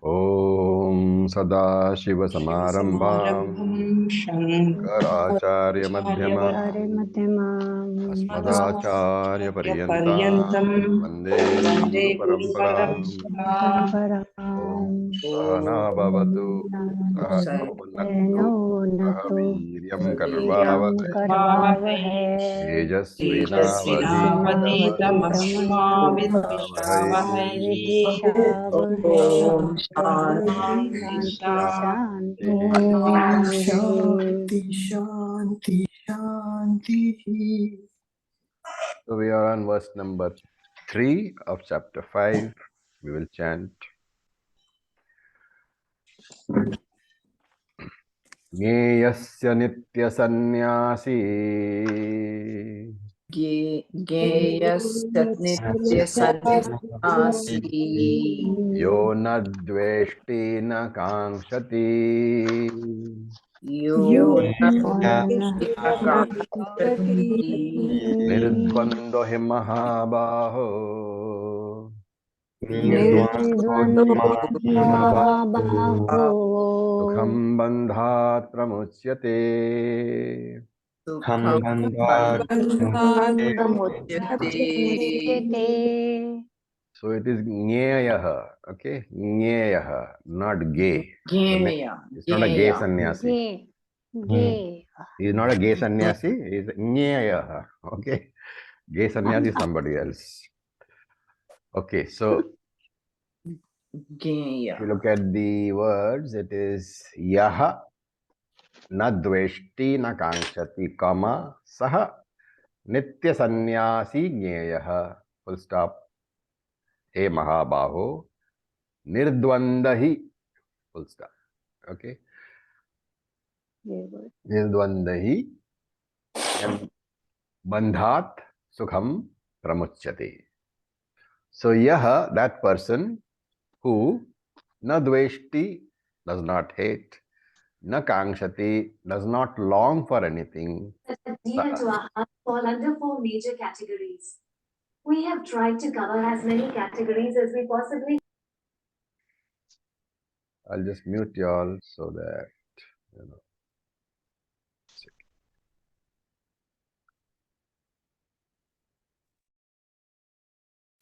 Om Sadashivasamārambhām Shivasamārambham Shankarācārya Madhyamām Asmadācārya Paryantam Paryantam Vande Vande Guru Guru Paramparam. Paramparam. Om Sahana Om Bhavatu Sahano Bhunaktu Saha Veeryam Karvavahai Tejasvinavadhitam Brahmavahai. Om Shanti Shanti. Shanti, Shanti, Shanti. So we are on verse number 3 of chapter 5. We will chant. Gneyasya nitya sannyasi Geyasya nitya sannyasi yo nadveshti na kankshati yo nakashati nirdvando hi mahabaho sukham bandhat pramuchyate. Sukham bandhamuchyate. So it is Gneyaha, okay? Gneyaha, not gay. It's not a gay sannyasi. He is not a gay sannyasi, he is Gneyaha, okay? Gay sannyasi is somebody else. Okay, so if you look at the words, it is Yaha na dveshti na kankshati, kama saha nitya sannyasi Gneyaha, full stop. He Mahabaho, nirdvandahi, full stop. Okay. Nirdvandahi and bandhat sukham pramuchyate. So yaha, that person who na dveshti, does not hate, na kankshati, does not long for anything. Dear to our heart, fall under 4 major categories. We have tried to cover as many categories as we possibly. I'll just mute you all so that, you know.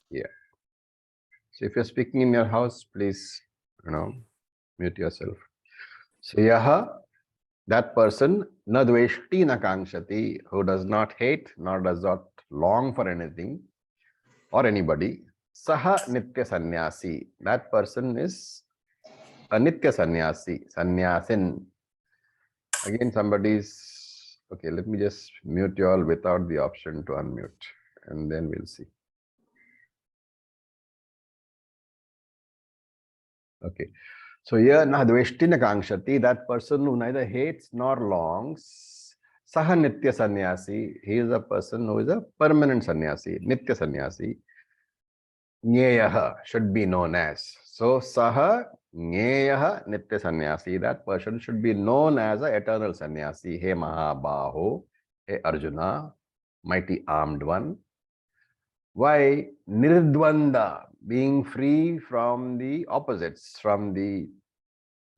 Yeah. So if you're speaking in your house, please, you know, mute yourself. So yaha, that person, na dveshti na kankshati, who does not hate nor does not long for anything or anybody, saha nitya sannyasi, that person is a nitya sannyasi, sannyasin. Again, somebody's, okay, let me just mute you all without the option to unmute, and then we'll see. Okay. So here, na dveshti na kankshati, that person who neither hates nor longs, saha nitya sannyasi, he is a person who is a permanent sannyasi, nitya sannyasi. Gneyaha should be known as. So saha gneyaha nitya sannyasi, that person should be known as an eternal sannyasi. He Mahabaho, he Arjuna, mighty armed one. Why? Nirdvanda, being free from the opposites, from the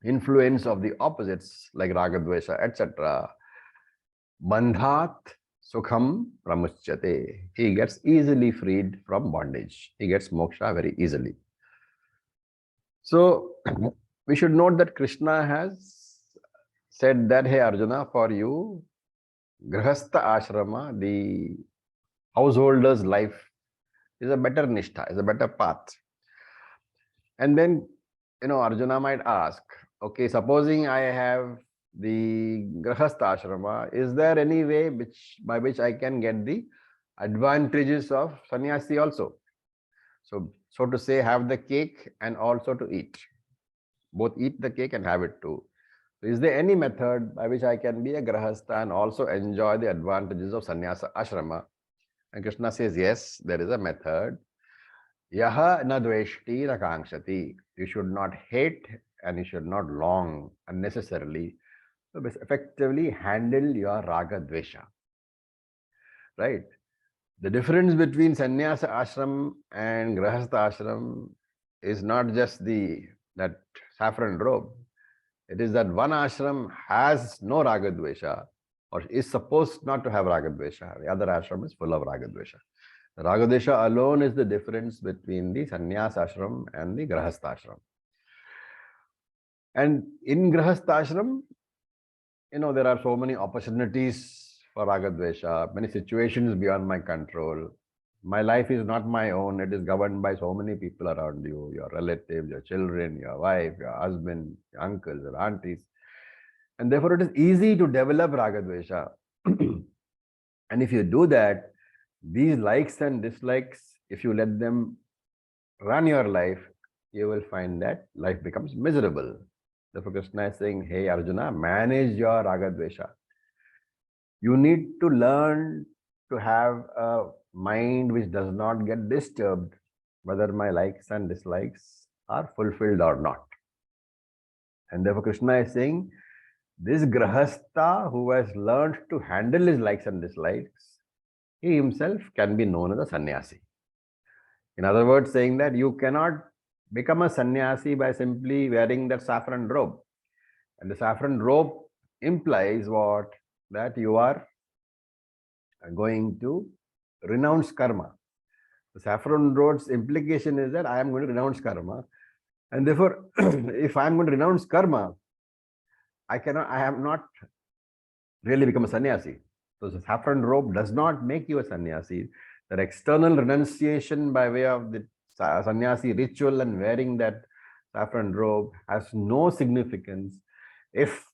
influence of the opposites like ragadvesha, etc. Bandhat sukham pramuchyate. He gets easily freed from bondage. He gets moksha very easily. So we should note that Krishna has said that, hey Arjuna, for you, grihastha ashrama, the householder's life, is a better nishtha, is a better path. And then, you know, Arjuna might ask, okay, supposing I have the grihastha ashrama, is there any way by which I can get the advantages of sannyasi also? So to say, have the cake and also to eat. Both eat the cake and have it too. So is there any method by which I can be a grihastha and also enjoy the advantages of sannyasa ashrama? And Krishna says, yes, there is a method. Yaha na dveshti na kankshati. You should not hate and you should not long unnecessarily. So effectively handle your raga dvesha. Right? The difference between sannyasa ashram and grihastha ashram is not just the that saffron robe, it is that one ashram has no ragadvesha or is supposed not to have ragadvesha. The other ashram is full of ragadvesha. Ragadvesha alone is the difference between the sannyas ashram and the grahastha ashram. And in grahastha ashram, there are so many opportunities for ragadvesha, many situations beyond my control. My life is not my own. It is governed by so many people around you, your relatives, your children, your wife, your husband, your uncles, your aunties. And therefore, it is easy to develop ragadvesha. And if you do that, these likes and dislikes, if you let them run your life, you will find that life becomes miserable. Therefore, Krishna is saying, hey Arjuna, manage your ragadvesha. You need to learn to have a mind which does not get disturbed whether my likes and dislikes are fulfilled or not. And therefore, Krishna is saying, this grahastha who has learned to handle his likes and dislikes, he himself can be known as a sannyasi. In other words, saying that you cannot become a sannyasi by simply wearing that saffron robe. And the saffron robe implies what? That you are going to renounce karma. The saffron robe's implication is that I am going to renounce karma. And therefore, if I am going to renounce karma, I have not really become a sannyasi. So the saffron robe does not make you a sannyasi. The external renunciation by way of the sannyasi ritual and wearing that saffron robe has no significance if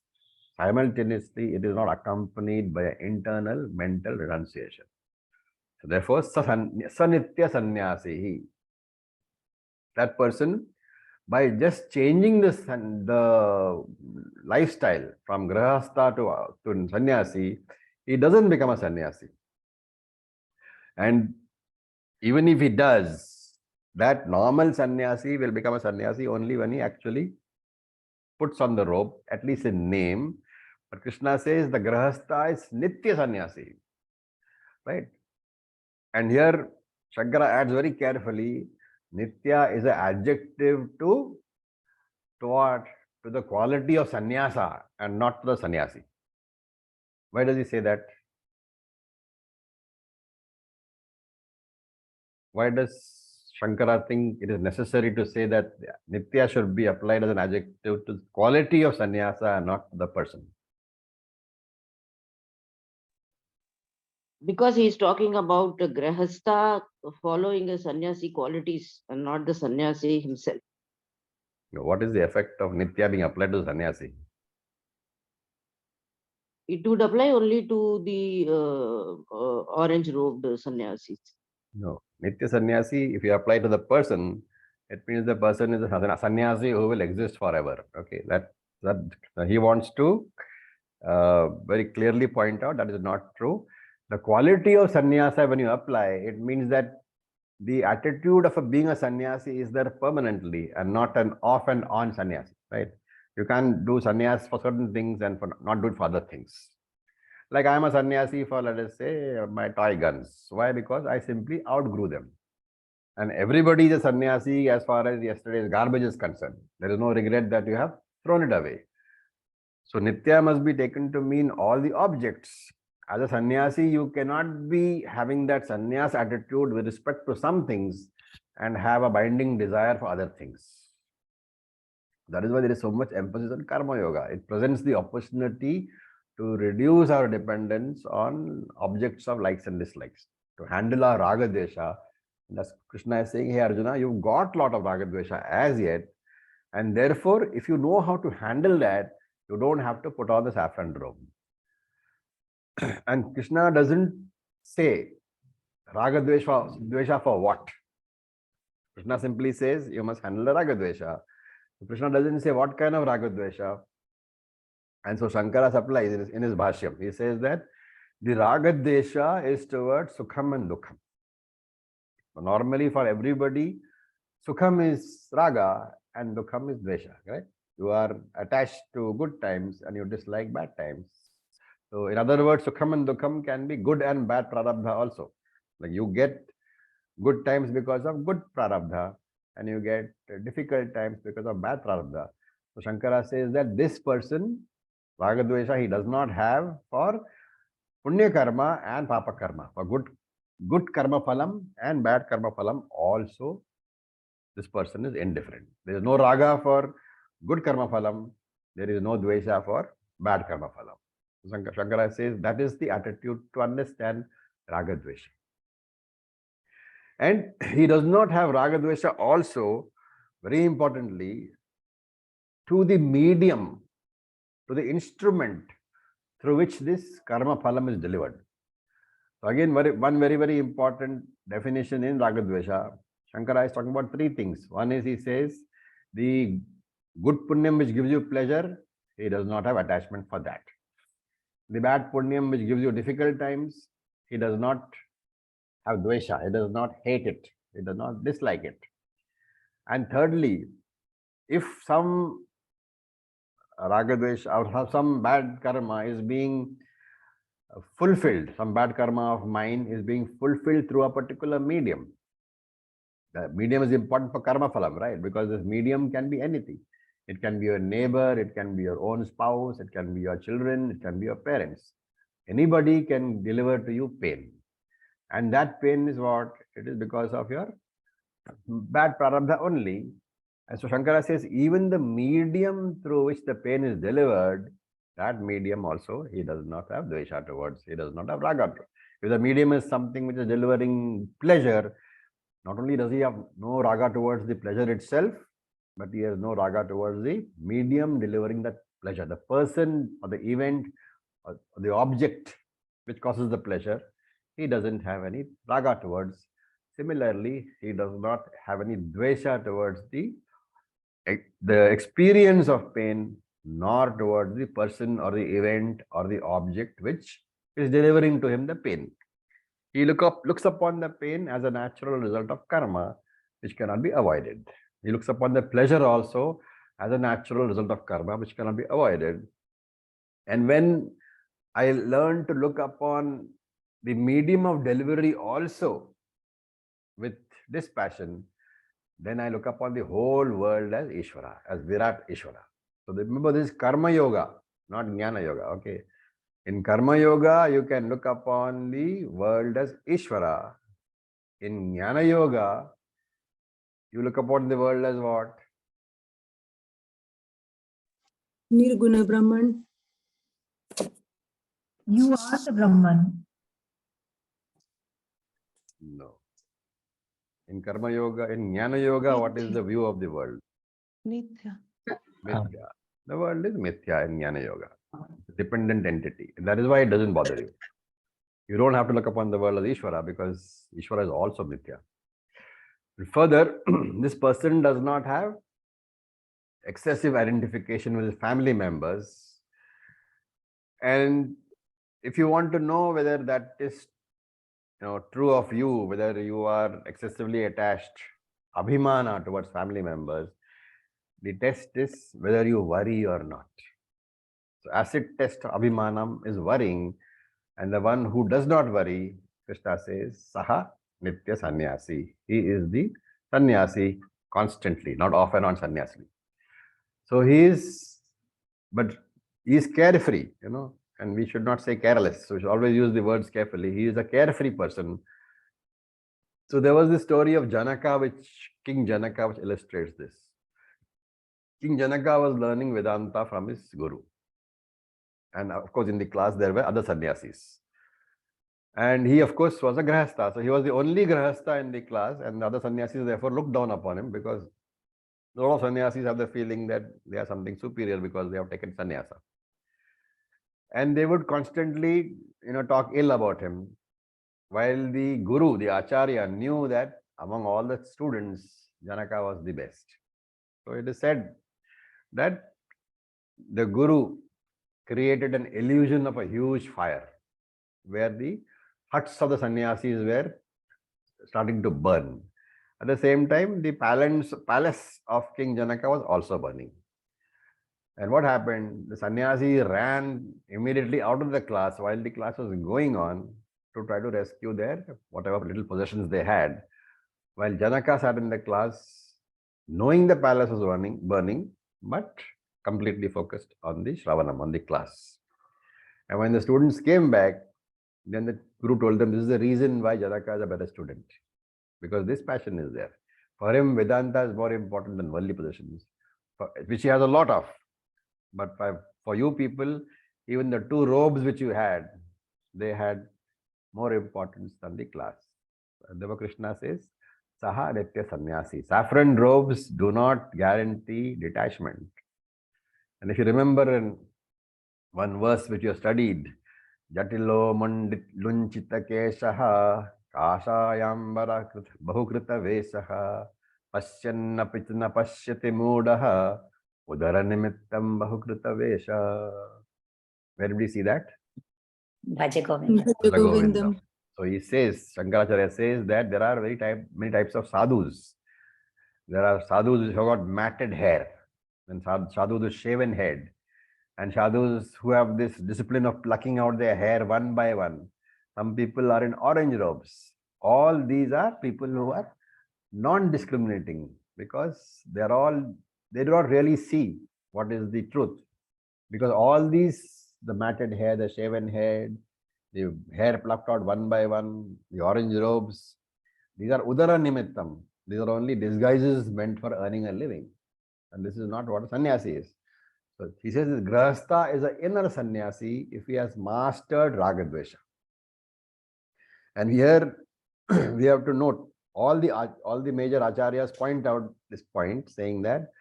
simultaneously it is not accompanied by an internal mental renunciation. So therefore, sanitya sannyasi, that person, by just changing the lifestyle from grahastha to sannyasi, he doesn't become a sannyasi. And even if he does, that normal sannyasi will become a sannyasi only when he actually puts on the robe, at least in name. But Krishna says the grahastha is nitya sannyasi, right? And here Shankara adds very carefully, nitya is an adjective to what? To the quality of sannyasa and not to the sannyasi. Why does he say that? Why does Shankara think it is necessary to say that nitya should be applied as an adjective to the quality of sannyasa and not to the person? Because he is talking about the grahastha following a sannyasi qualities and not the sannyasi himself. What is the effect of nitya being applied to sannyasi? It would apply only to the orange robed sannyasis. No. Nitya sannyasi, if you apply to the person, it means the person is a sannyasi who will exist forever. Okay, that he wants to very clearly point out that is not true. The quality of sannyasa, when you apply, it means that the attitude of being a sannyasi is there permanently and not an off and on sannyasi, right? You can't do sannyas for certain things and for not do it for other things. Like I am a sannyasi for, let us say, my toy guns. Why? Because I simply outgrew them. And everybody is a sannyasi as far as yesterday's garbage is concerned. There is no regret that you have thrown it away. So nitya must be taken to mean all the objects. As a sannyasi, you cannot be having that sannyas attitude with respect to some things and have a binding desire for other things. That is why there is so much emphasis on karma yoga. It presents the opportunity to reduce our dependence on objects of likes and dislikes, to handle our raga desha. That's Krishna is saying, hey Arjuna, you've got a lot of raga desha as yet, and therefore, if you know how to handle that, you don't have to put on the saffron robe. And Krishna doesn't say raga dvesha for what. Krishna simply says you must handle the raga dvesha. Krishna doesn't say what kind of raga dvesha. And so Shankara supplies in his Bhashyam. He says that the raga desha is towards sukham and dukham. So normally for everybody, sukham is raga and dukham is dvesha, right? You are attached to good times and you dislike bad times. So in other words, sukham and dukham can be good and bad prarabdha also. Like you get good times because of good prarabdha, and you get difficult times because of bad prarabdha. So Shankara says that this person, Ragadvesha, he does not have for punya karma and papa karma. For good karma phalam and bad karma phalam also, this person is indifferent. There is no raga for good karma phalam. There is no dvesha for bad karma phalam. Shankara says that is the attitude to understand raga dvesha. And he does not have raga dvesha also, very importantly, to the medium, to the instrument through which this karma phalam is delivered. So again, one very important definition in raga dvesha. Shankara is talking about three things. One is, he says, the good punyam which gives you pleasure, he does not have attachment for that. The bad punyam which gives you difficult times, he does not have dvesha, he does not hate it, he does not dislike it. And thirdly, if some raga dvesha or some bad karma is being fulfilled, some bad karma of mine is being fulfilled through a particular medium. The medium is important for karma phalam, right? Because this medium can be anything. It can be your neighbor, it can be your own spouse, it can be your children, it can be your parents. Anybody can deliver to you pain. And that pain is what? It is because of your bad prarabdha only. And so Shankara says, even the medium through which the pain is delivered, that medium also, he does not have dvesha towards, he does not have raga. If the medium is something which is delivering pleasure, not only does he have no raga towards the pleasure itself, but he has no raga towards the medium delivering that pleasure. The person or the event or the object which causes the pleasure, he doesn't have any raga towards. Similarly, he does not have any dvesha towards the experience of pain, nor towards the person or the event or the object which is delivering to him the pain. He looks upon the pain as a natural result of karma, which cannot be avoided. He looks upon the pleasure also as a natural result of karma, which cannot be avoided. And when I learn to look upon the medium of delivery also with dispassion, then I look upon the whole world as Ishvara, as Virat Ishvara. So remember, this is Karma Yoga, not Jnana Yoga, okay? In Karma Yoga, you can look upon the world as Ishvara. In Jnana Yoga, you look upon the world as what? Nirguna Brahman. You are the Brahman. No. In Karma Yoga, in Jnana Yoga, what is the view of the world? Nitya. Mithya. The world is Mithya in Jnana Yoga. It's a dependent entity. And that is why it doesn't bother you. You don't have to look upon the world as Ishvara, because Ishvara is also Mithya. Further, this person does not have excessive identification with his family members. And if you want to know whether that is true of you, whether you are excessively attached, abhimana towards family members, the test is whether you worry or not. So acid test abhimanam is worrying, and the one who does not worry, Krishna says, Saha Nitya Sanyasi. He is the Sanyasi constantly, not off and on sannyasi. So he is carefree, and we should not say careless. So we should always use the words carefully. He is a carefree person. So there was this story of Janaka, King Janaka, which illustrates this. King Janaka was learning Vedanta from his guru. And of course, in the class, there were other sannyasis. And he, of course, was a grahastha. So he was the only grahastha in the class, and the other sannyasis therefore looked down upon him, because a lot of sannyasis have the feeling that they are something superior because they have taken sannyasa. And they would constantly, talk ill about him. While the guru, the Acharya, knew that among all the students, Janaka was the best. So it is said that the guru created an illusion of a huge fire, where the huts of the sannyasis were starting to burn. At the same time, the palace of King Janaka was also burning. And what happened? The sannyasi ran immediately out of the class while the class was going on to try to rescue their whatever little possessions they had. While Janaka sat in the class knowing the palace was burning, but completely focused on the Shravanam, on the class. And when the students came back, then the guru told them this is the reason why Janaka is a better student, because this passion is there. For him, Vedanta is more important than worldly possessions, which he has a lot of. But for you people, even the 2 robes which you had, they had more importance than the class. Krishna says, Saha Nitya Sannyasi. Saffron robes do not guarantee detachment. And if you remember in one verse which you have studied, Jatilo Mandit Lunchita Keshaha Kashayambara Bahukrita Vesaha Pasyana Pitna Pashyati Mudaha Udara Nimittam Bahukrita Vesha. Where did we see that? Bhaja Govinda. Govindam. So he says, Shankaracharya says that there are many types of sadhus. There are sadhus who have got matted hair, and sadhus with shaven head, and sadhus who have this discipline of plucking out their hair one by one. Some people are in orange robes. All these are people who are non-discriminating, because they do not really see what is the truth. Because all these, the matted hair, the shaven head, the hair plucked out one by one, the orange robes, these are udara nimittam. These are only disguises meant for earning a living. And this is not what a sannyasi is. So he says this grahastha is an inner sannyasi if he has mastered ragadvesha. And here we have to note, all the major acharyas point out this point, saying that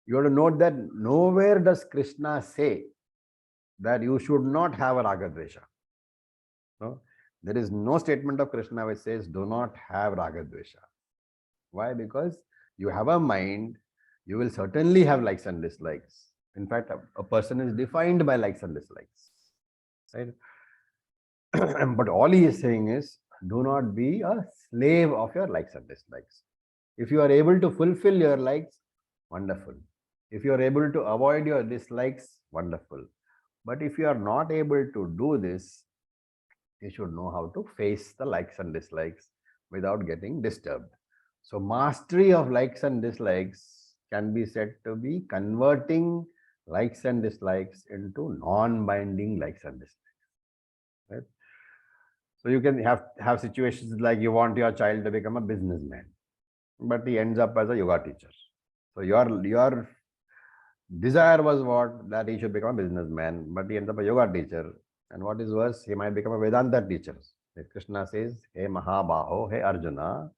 you have to note that nowhere does Krishna say that you should not have a ragadvesha. No, there is no statement of Krishna which says do not have ragadvesha. Why? Because you have a mind, you will certainly have likes and dislikes. In fact, a person is defined by likes and dislikes. Right? But all he is saying is, do not be a slave of your likes and dislikes. If you are able to fulfill your likes, wonderful. If you are able to avoid your dislikes, wonderful. But if you are not able to do this, you should know how to face the likes and dislikes without getting disturbed. So mastery of likes and dislikes can be said to be converting likes and dislikes into non-binding likes and dislikes. Right? So you can have situations like you want your child to become a businessman, but he ends up as a yoga teacher. So your desire was what? That he should become a businessman, but he ends up a yoga teacher. And what is worse, he might become a Vedanta teacher. Krishna says, Hey Mahabaho, Hey Arjuna,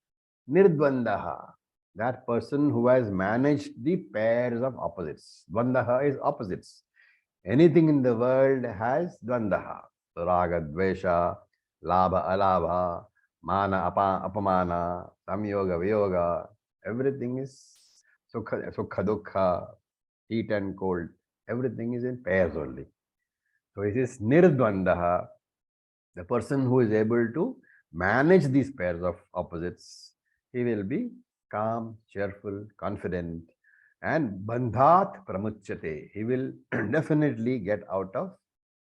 Nirdvandaha. That person who has managed the pairs of opposites. Dvandaha is opposites. Anything in the world has Dvandaha. So Raga, Dvesha, Labha, Alabha, Mana, Apamana, Samyoga, Vyoga. Everything is Sukha, Dukkha, heat and cold. Everything is in pairs only. So it is Nirdvandaha, the person who is able to manage these pairs of opposites. He will be calm, cheerful, confident, and bandhat pramuchyate. He will definitely get out of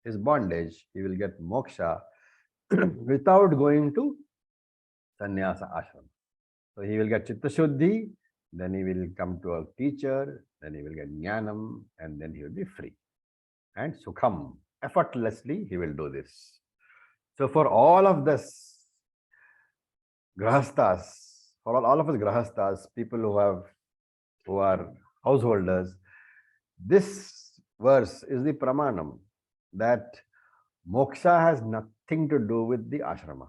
his bondage. He will get moksha without going to sannyasa ashram. So he will get chitta shuddhi, then he will come to a teacher, then he will get jnanam, and then he will be free. And sukham, effortlessly he will do this. So for all of this grahastas, for all of us grahastas, people who are householders, this verse is the pramanam that moksha has nothing to do with the ashrama.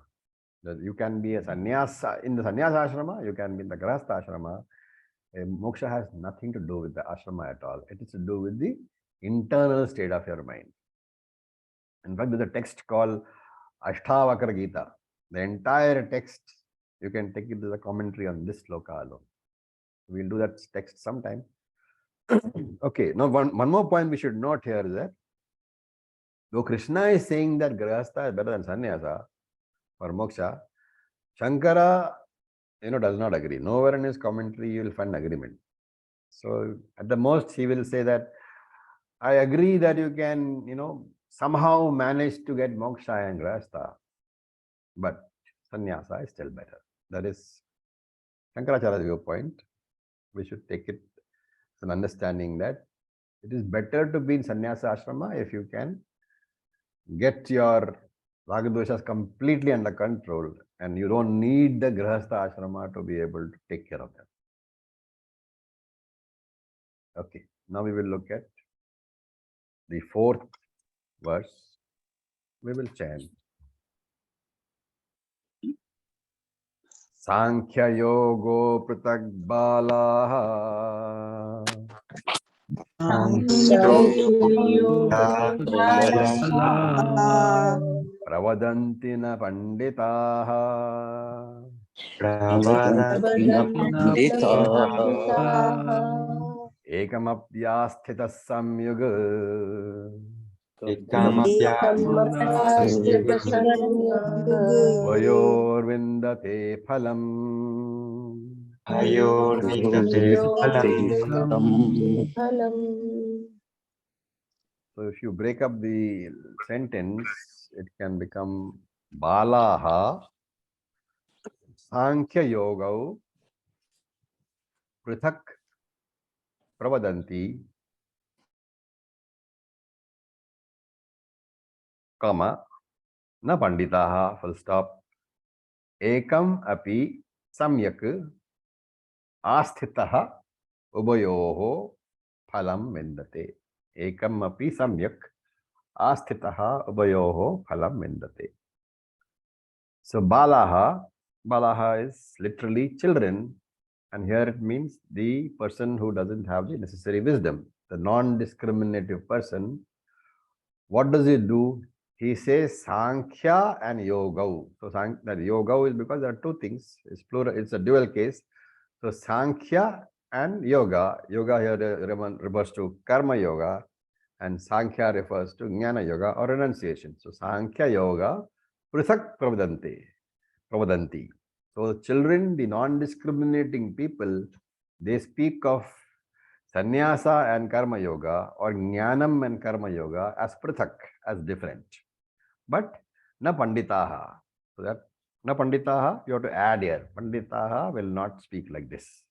That you can be a sannyasa in the sannyasa ashrama, you can be in the grahastha ashrama. Moksha has nothing to do with the ashrama at all. It is to do with the internal state of your mind. In fact, there's a text called Ashtavakra Gita. The entire text, you can take it as a commentary on this sloka alone. We'll do that text sometime. Okay, now one more point we should note here is that though Krishna is saying that grahastha is better than sannyasa for moksha, Shankara, does not agree. Nowhere in his commentary you will find agreement. So at the most he will say that I agree that you can, somehow manage to get moksha and grahastha, but sannyasa is still better. That is Shankaracharya's viewpoint. we should take it as an understanding that it is better to be in sannyasa ashrama if you can get your ragadoshas completely under control and you don't need the grihastha ashrama to be able to take care of them. Okay, now we will look at the fourth verse. We will chant. Sankhya yogo pratak balaha pravadanti na panditaha ekamapyasthita samyug vayorvindate phalam. So if you break up the sentence, it can become Balaha Sankhya Yogau Prithak Pravadanti Kama Na Panditaha full stop Ekam Api Samyak Asthitaha Ubayoho Phalam Vindate. Ekam Api Samyak Asthitaha Ubayoho Phalam Vindate. So Balaha is literally children, and here it means the person who doesn't have the necessary wisdom, the non-discriminative person. What does he do? He says Sankhya and Yoga. So that Yoga is because there are two things. It's plural. It's a dual case. So Sankhya and Yoga. Yoga here refers to Karma Yoga, and Sankhya refers to Jnana Yoga or Renunciation. So Sankhya Yoga Prithak Pravadanti. So the children, the non-discriminating people, they speak of Sanyasa and Karma Yoga or Jnanam and Karma Yoga as Prithak, as different. But na Panditaha. So that na Panditaha, you have to add here. Panditaha will not speak like this.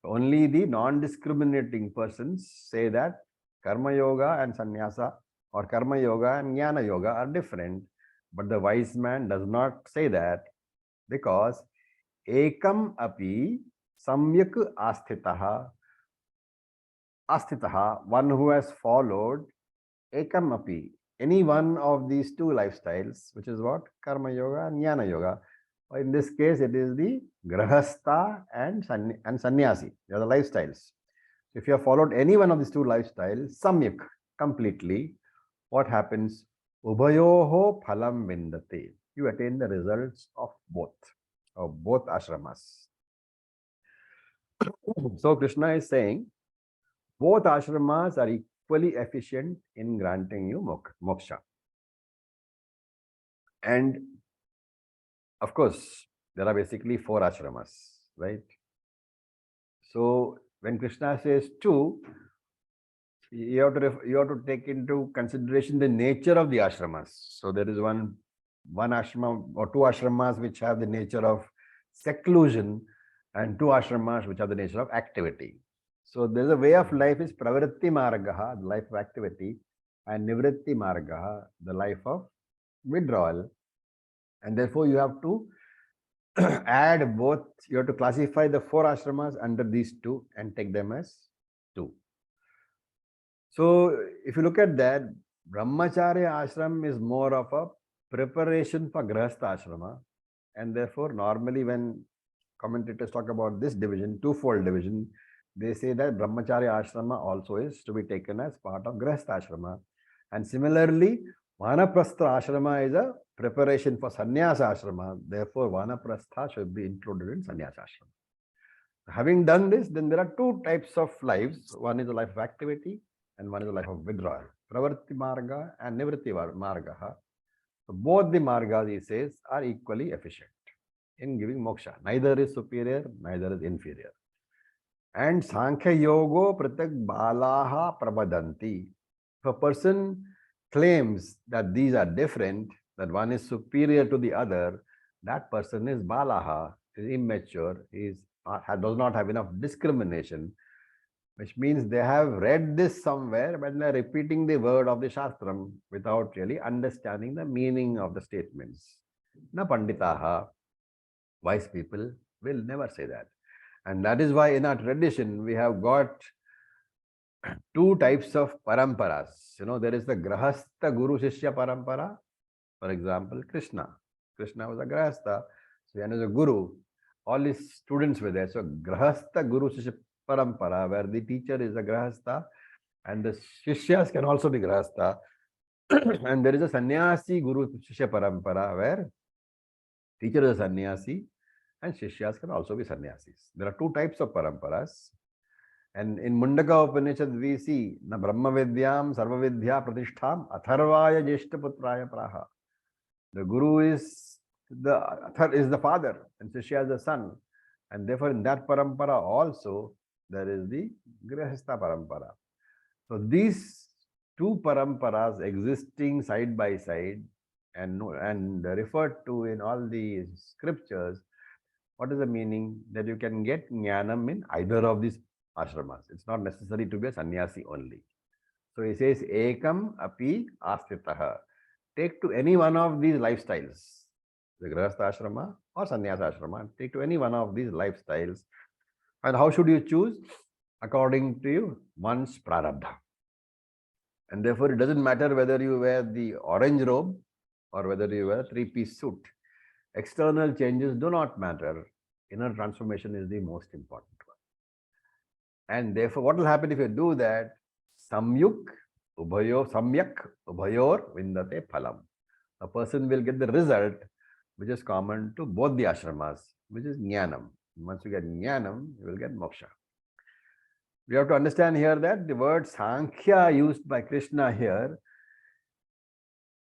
Only the non-discriminating persons say that Karma Yoga and Sanyasa or Karma Yoga and Jnana Yoga are different. But the wise man does not say that because Ekam Api Samyak Asthitaha, one who has followed Ekam Api, any one of these two lifestyles, which is what? Karma Yoga and Jnana Yoga. In this case, it is the Grahastha and Sannyasi. They are the lifestyles. If you have followed any one of these two lifestyles, Samyak, completely, what happens? Ubhayoho phalam vindate. You attain the results of both ashramas. So Krishna is saying, both ashramas are equally efficient in granting you moksha. And of course, there are basically 4 ashramas, right? So when Krishna says 2, you have to take into consideration the nature of the ashramas. So there is one ashrama or 2 ashramas which have the nature of seclusion, and 2 ashramas which have the nature of activity. So there's a way of life is pravritti margaha, the life of activity, and nivritti margaha, the life of withdrawal. And therefore you have to add both. You have to classify the 4 ashramas under these 2 and take them as 2. So if you look at that, Brahmacharya ashram is more of a preparation for Grihastha ashrama, and therefore normally when commentators talk about this division, twofold division, they say that Brahmacharya ashrama also is to be taken as part of Grihastha ashrama, and similarly Vanaprastha ashrama is a preparation for Sanyasa ashrama, therefore Vanaprastha should be included in Sanyasa ashrama. Having done this, then there are 2 types of lives. One is a life of activity and one is a life of withdrawal. Pravritti marga and nivritti marga. So both the margas, he says, are equally efficient in giving moksha. Neither is superior, neither is inferior. And Sankhya Yogo Pratak Balaha Prabhadanti. If a person claims that these are different, that one is superior to the other, that person is Balaha, is immature, is does not have enough discrimination, which means they have read this somewhere, but they're repeating the word of the Shastram without really understanding the meaning of the statements. Na panditaha, wise people will never say that. And that is why in our tradition, we have got two types of paramparas. There is the Grahastha Guru Shishya parampara. For example, Krishna. Krishna was a Grahastha, so he was a Guru. All his students were there. So Grahastha Guru Shishya parampara, where the teacher is a Grahastha and the Shishyas can also be Grahastha. And there is a Sanyasi Guru Shishya parampara, where teacher is a Sanyasi and Shishyas can also be Sannyasis. There are two types of paramparas. And in Mundaka Upanishad, we see na Brahma Vidyam Sarva Vidya Pratishtham Atharvaya Jeshtaputraya Praha. The Guru is the father and Shishya is the son. And therefore, in that parampara also, there is the Grihastha parampara. So these two paramparas existing side by side and referred to in all the scriptures, what is the meaning? That you can get jnanam in either of these ashramas. It's not necessary to be a sannyasi only. So he says, ekam api astitaha. Take to any one of these lifestyles, the grahastha ashrama or sannyasa ashrama, take to any one of these lifestyles. And how should you choose? According to one's prarabdha. And therefore, it doesn't matter whether you wear the orange robe or whether you wear a three-piece suit. External changes do not matter. Inner transformation is the most important one. And therefore, what will happen if you do that? Samyak ubhayor vindate phalam. A person will get the result which is common to both the ashramas, which is jnanam. Once you get jnanam, you will get moksha. We have to understand here that the word Sankhya used by Krishna here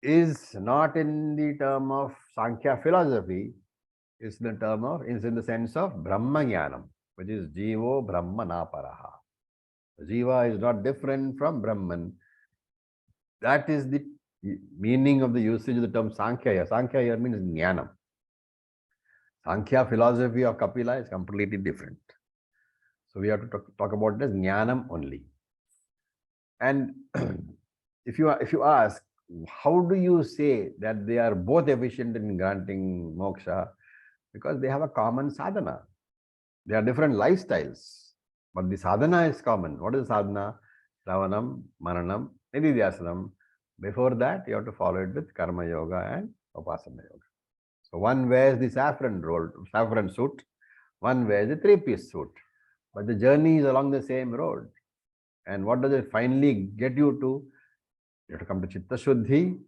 is not in the term of Sankhya philosophy, it's in the sense of Brahma Jnanam, which is Jivo Brahma Naparaha. Jiva is not different from Brahman. That is the meaning of the usage of the term Sankhya here. Sankhya here means Jnanam. Sankhya philosophy of Kapila is completely different. So we have to talk about it as Jnanam only. And if you ask, how do you say that they are both efficient in granting moksha? Because they have a common sadhana. They are different lifestyles, but the sadhana is common. What is sadhana? Shravanam, Mananam, Nididhyasanam. Before that, you have to follow it with Karma Yoga and Upasana Yoga. So one wears the saffron suit, one wears the three-piece suit. But the journey is along the same road. And what does it finally get you to? You have to come to Chitta Shuddhi,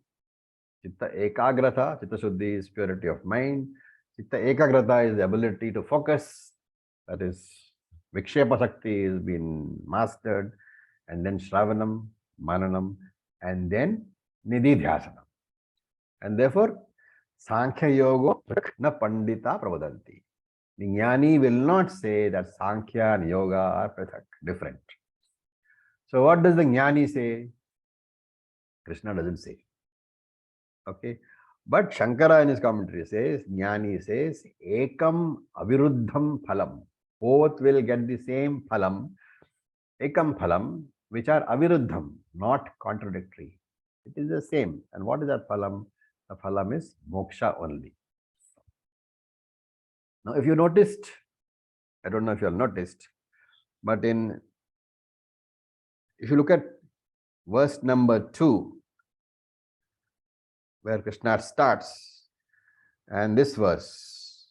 Chitta Ekagrata. Chitta Shuddhi is purity of mind. Chitta Ekagrata is the ability to focus. That is, Vikshepa Shakti is being mastered. And then Shravanam, Mananam, and then Nididhyasanam. And therefore, Sankhya Yoga na Pandita Pravadanti. The Jnani will not say that Sankhya and Yoga are different. So what does the Jnani say? Krishna doesn't say. Okay. But Shankara in his commentary says, Jnani says, Ekam Aviruddham Phalam. Both will get the same phalam, Ekam Phalam, which are Aviruddham, not contradictory. It is the same. And what is that phalam? The phalam is moksha only. Now, if you noticed, I don't know if you have noticed, but if you look at verse number 2, where Krishna starts, and this verse,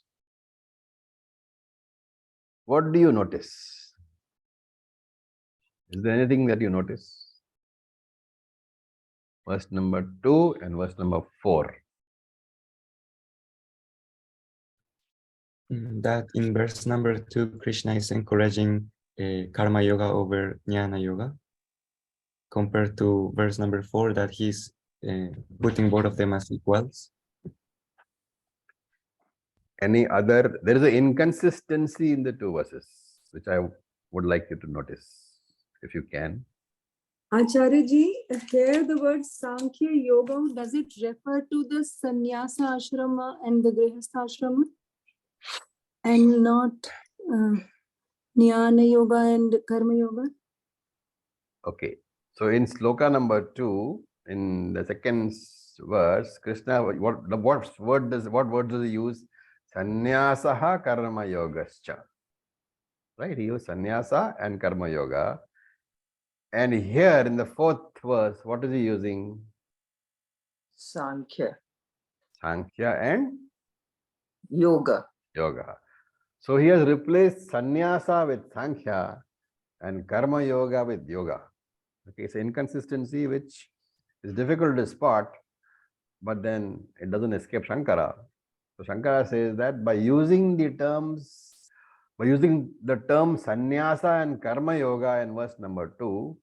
what do you notice? Is there anything that you notice? Verse number 2 and verse number 4. That in verse number 2, Krishna is encouraging Karma Yoga over Jnana Yoga, compared to verse number 4, that he's putting both of them as equals. There is an inconsistency in the two verses, which I would like you to notice, if you can. Acharya ji, here the word Sankhya Yoga, does it refer to the Sanyasa ashrama and the Grihastha ashrama? And not Jnana Yoga and Karma Yoga. Okay. So in sloka number 2, in the second verse, Krishna, what word does he use? Sanyasaha karma yogascha. Right? He used sannyasa and karma yoga. And here in the 4th verse, what is he using? Sankhya, Sankhya and yoga. yoga. So he has replaced sannyasa with sankhya and karma yoga with yoga. Okay, it's an inconsistency which is difficult to spot, but then it doesn't escape Shankara. So Shankara says that by using the term sannyasa and karma yoga in verse number 2,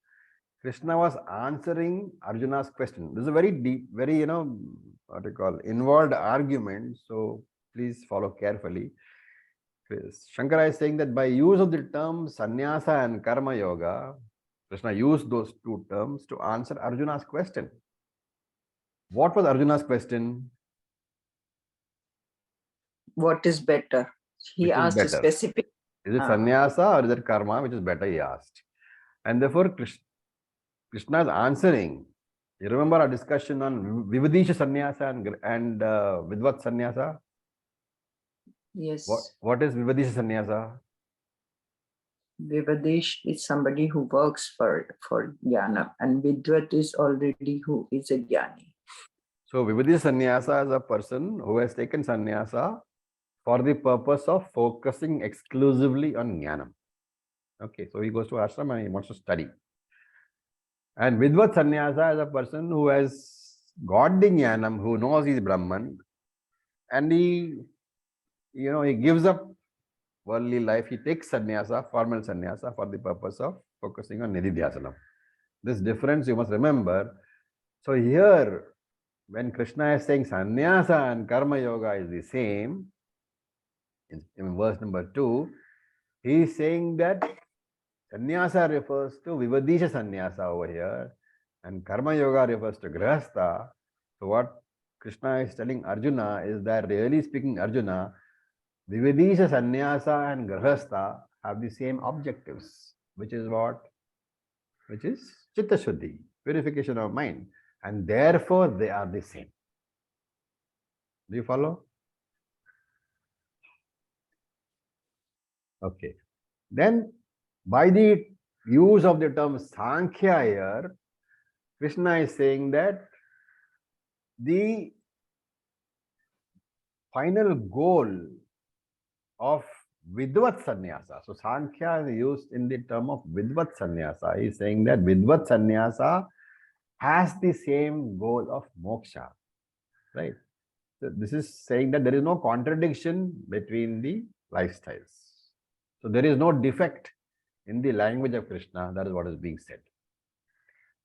Krishna was answering Arjuna's question. This is a very deep, very, involved argument. So please follow carefully. Shankara is saying that by use of the term sannyasa and karma yoga, Krishna used those two terms to answer Arjuna's question. What was Arjuna's question? What is better? He Which is asked a better? specific. Is it sannyasa or is it karma? Which is better? He asked. And therefore, Krishna is answering. You remember our discussion on Vivadisha sannyasa and Vidvat sannyasa? Yes. What is Vivadisha sannyasa? Vivadesh is somebody who works for jnana, and Vidvat is already who is a jnani. So Vivadisha sannyasa is a person who has taken sannyasa for the purpose of focusing exclusively on jnanam. Okay, so he goes to ashram and he wants to study. And Vidvat sannyasa is a person who has got the jnanam, who knows he is Brahman, and he gives up worldly life. He takes sannyasa, formal sannyasa, for the purpose of focusing on nididhyasanam. This difference you must remember. So here, when Krishna is saying sannyasa and karma yoga is the same, in verse number 2, he is saying that sannyasa refers to Vivadisha sannyasa over here, and karma yoga refers to grihastha. So what Krishna is telling Arjuna is that, really speaking, Arjuna, Vivadisha sannyasa and grihastha have the same objectives, which is what? Which is chitta shuddhi, purification of mind, and therefore they are the same. Do you follow? Okay. Then, by the use of the term Sankhya here, Krishna is saying that the final goal of Vidvat sannyasa. So Sankhya is used in the term of Vidvat sannyasa. He is saying that Vidvat sannyasa has the same goal of moksha. Right? So this is saying that there is no contradiction between the lifestyles. So there is no defect in the language of Krishna. That is what is being said.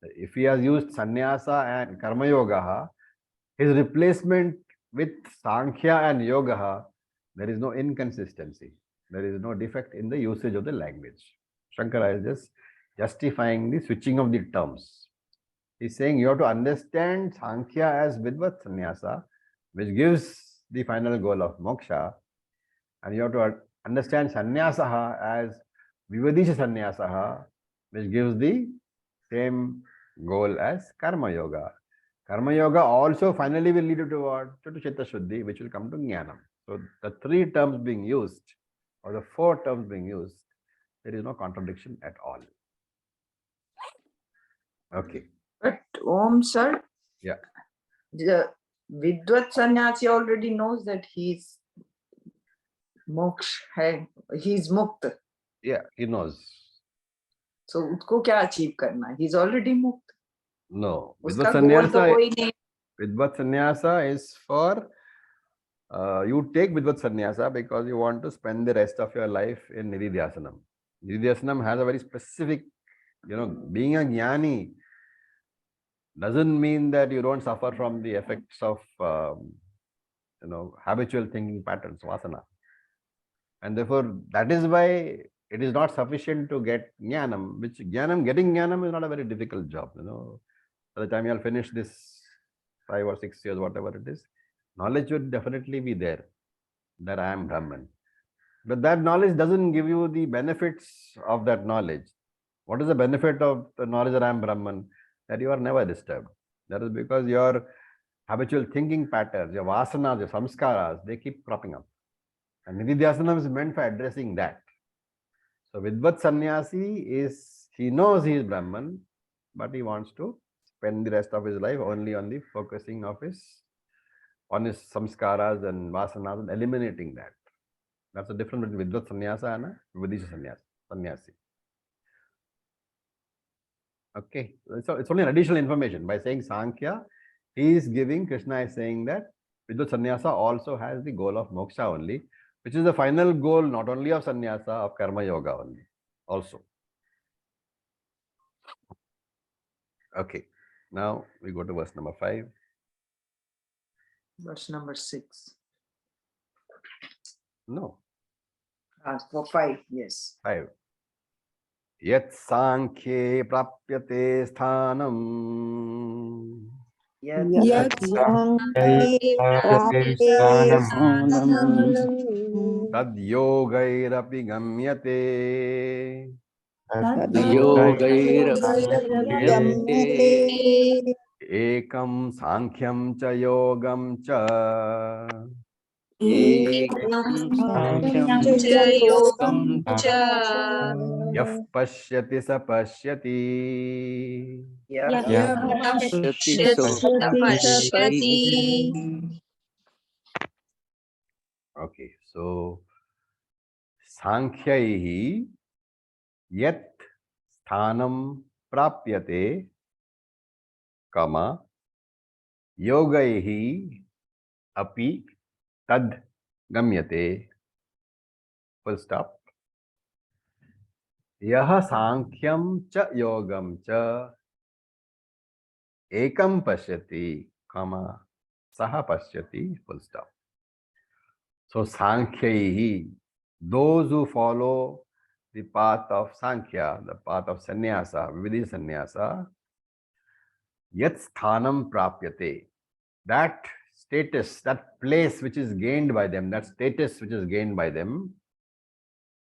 If he has used sannyasa and karma yoga, his replacement with sankhya and yoga, there is no inconsistency. There is no defect in the usage of the language. Shankara is just justifying the switching of the terms. He's saying you have to understand sankhya as Vidvat sannyasa, which gives the final goal of moksha, and you have to understand sannyasa as Vivadisha sannyasa, which gives the same goal as karma yoga. Karma yoga also finally will lead you to what? To chitta shuddhi, which will come to jnanam. So the 3 terms being used, or the 4 terms being used, there is no contradiction at all. Okay. But Om sir, Yeah. the Vidvat sannyasi already knows that he's moksha, he's mukta. Yeah, he knows. So उसको क्या achieve करना है? He's already mukt. No. उसका goal तो कोई नहीं. Vidvat sannyasa is for you take Vidvat sannyasa because you want to spend the rest of your life in nididhyasanam. Nididhyasanam has a very specific, being a jnani doesn't mean that you don't suffer from the effects of habitual thinking patterns, vasana. And therefore, that is why it is not sufficient to get jnanam, getting jnanam is not a very difficult job. By the time you'll finish this 5 or 6 years, whatever it is, knowledge would definitely be there that I am Brahman. But that knowledge doesn't give you the benefits of that knowledge. What is the benefit of the knowledge that I am Brahman? That you are never disturbed. That is because your habitual thinking patterns, your vasanas, your samskaras, they keep cropping up. And Nididhyasana is meant for addressing that. So Vidvat Sannyasi is, he knows he is Brahman, but he wants to spend the rest of his life only on the focusing of on his samskaras and vasanas and eliminating that. That's the difference between Vidvat Sannyasa and Vidisha Sannyasi. Okay, so it's only an additional information. By saying Sankhya, he is giving, Krishna is saying that Vidvat Sannyasa also has the goal of moksha only, which is the final goal not only of sannyasa, of karma yoga only, also. Okay, now we go to verse number 5. Verse number 6. No, For 5, yes. 5. Yat Sankhye prapyate sthanam Yat tad yogairapi gamyate ekam sankyam cha yogam cha yah pashyati sa pashyati. Okay, so Sankhyahi yat sthanam prapyate, yogaihi api tad gamyate, full stop. Yah sankyam cha yogam cha ekam pashyati, saha pashyati, full stop. So Sankhyahi, those who follow the path of Sankhya, the path of Sannyasa, Vividhi Sannyasa, yat sthanam prapyate, that status, that place which is gained by them, that status which is gained by them,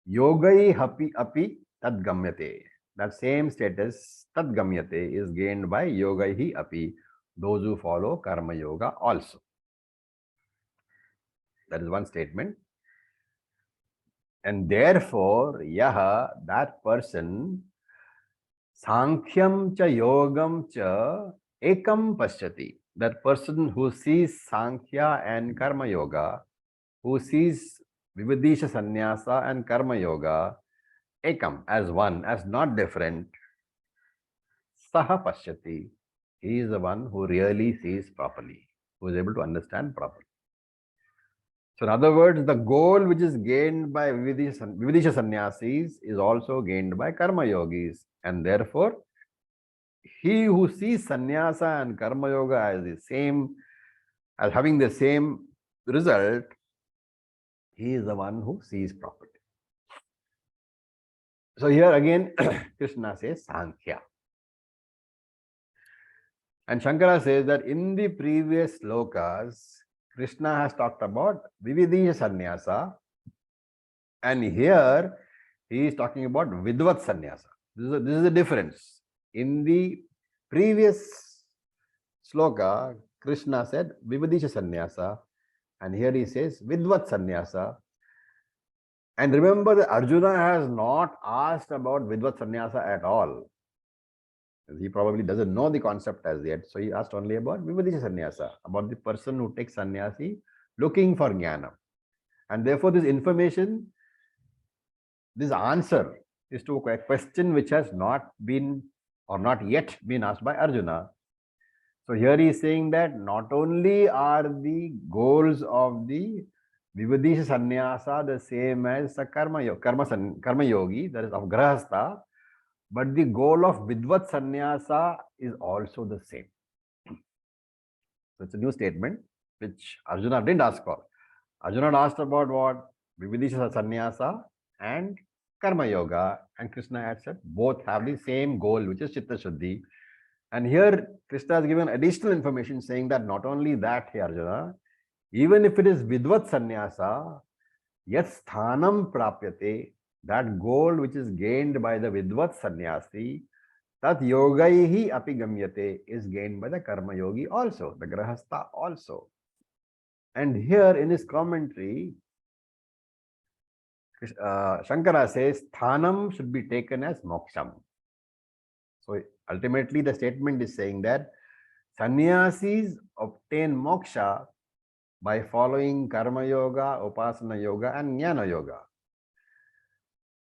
yogai api tad gamyate, that same status, tad gamyate, is gained by yogai api, those who follow karma yoga also. That is one statement. And therefore, yaha, that person, Sankhyam cha yogam cha ekam pasyati, that person who sees Sankhya and Karma Yoga, who sees Vividisha Sannyasa and Karma Yoga, ekam, as one, as not different, saha pasyati, he is the one who really sees properly, who is able to understand properly. So in other words, the goal which is gained by Vividisha Sannyasis is also gained by Karma Yogis. And therefore, he who sees Sannyasa and Karma Yoga as the same, as having the same result, he is the one who sees properly. So here again, Krishna says Sankhya. And Shankara says that in the previous slokas, Krishna has talked about Vividisha Sannyasa, and here he is talking about Vidvat Sannyasa. This is the difference. In the previous sloka, Krishna said Vividisha Sannyasa, and here he says Vidvat Sannyasa. And remember that Arjuna has not asked about Vidvat Sannyasa at all. He probably doesn't know the concept as yet. So he asked only about Vividisha Sannyasa, about the person who takes sannyasi looking for jnana. And therefore this information, this answer is to a question which has not been or not yet been asked by Arjuna. So here he is saying that not only are the goals of the Vividisha Sannyasa the same as the Karma Yogi, that is of Grahastha, but the goal of Vidvat Sannyasa is also the same. So it's a new statement which Arjuna didn't ask for. Arjuna asked about what? Vividisha Sannyasa and Karma Yoga, and Krishna had said both have the same goal, which is Chitta Shuddhi. And here Krishna has given additional information saying that not only that, hey Arjuna, even if it is Vidvat Sannyasa, Yat sthanam prapyate, that goal which is gained by the Vidvat sannyasi, tat yogaihi api gamyate, is gained by the karma yogi also, the grahastha also. And here in his commentary, Shankara says sthanam should be taken as moksham. So ultimately the statement is saying that sannyasis obtain moksha by following karma yoga, upasana yoga and jnana yoga.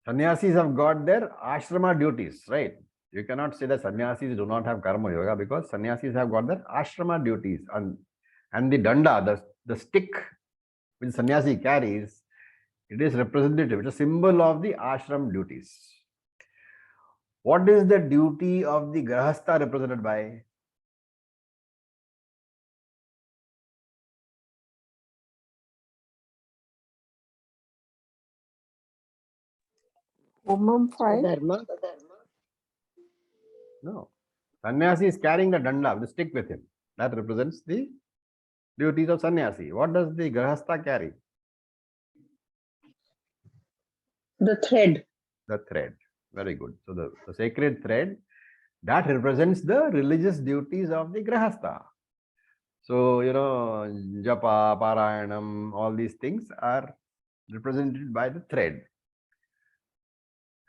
Sannyasis have got their ashrama duties, right? You cannot say that sannyasis do not have karma yoga, because sannyasis have got their ashrama duties, and the danda, the stick which sannyasi carries, it is representative, it's a symbol of the ashram duties. What is the duty of the grahastha represented by? Dharma. No. Sannyasi is carrying the danda, the stick with him. That represents the duties of sannyasi. What does the grahastha carry? The thread. The thread. Very good. So the sacred thread, that represents the religious duties of the grahastha. So, japa, parayanam, all these things are represented by the thread.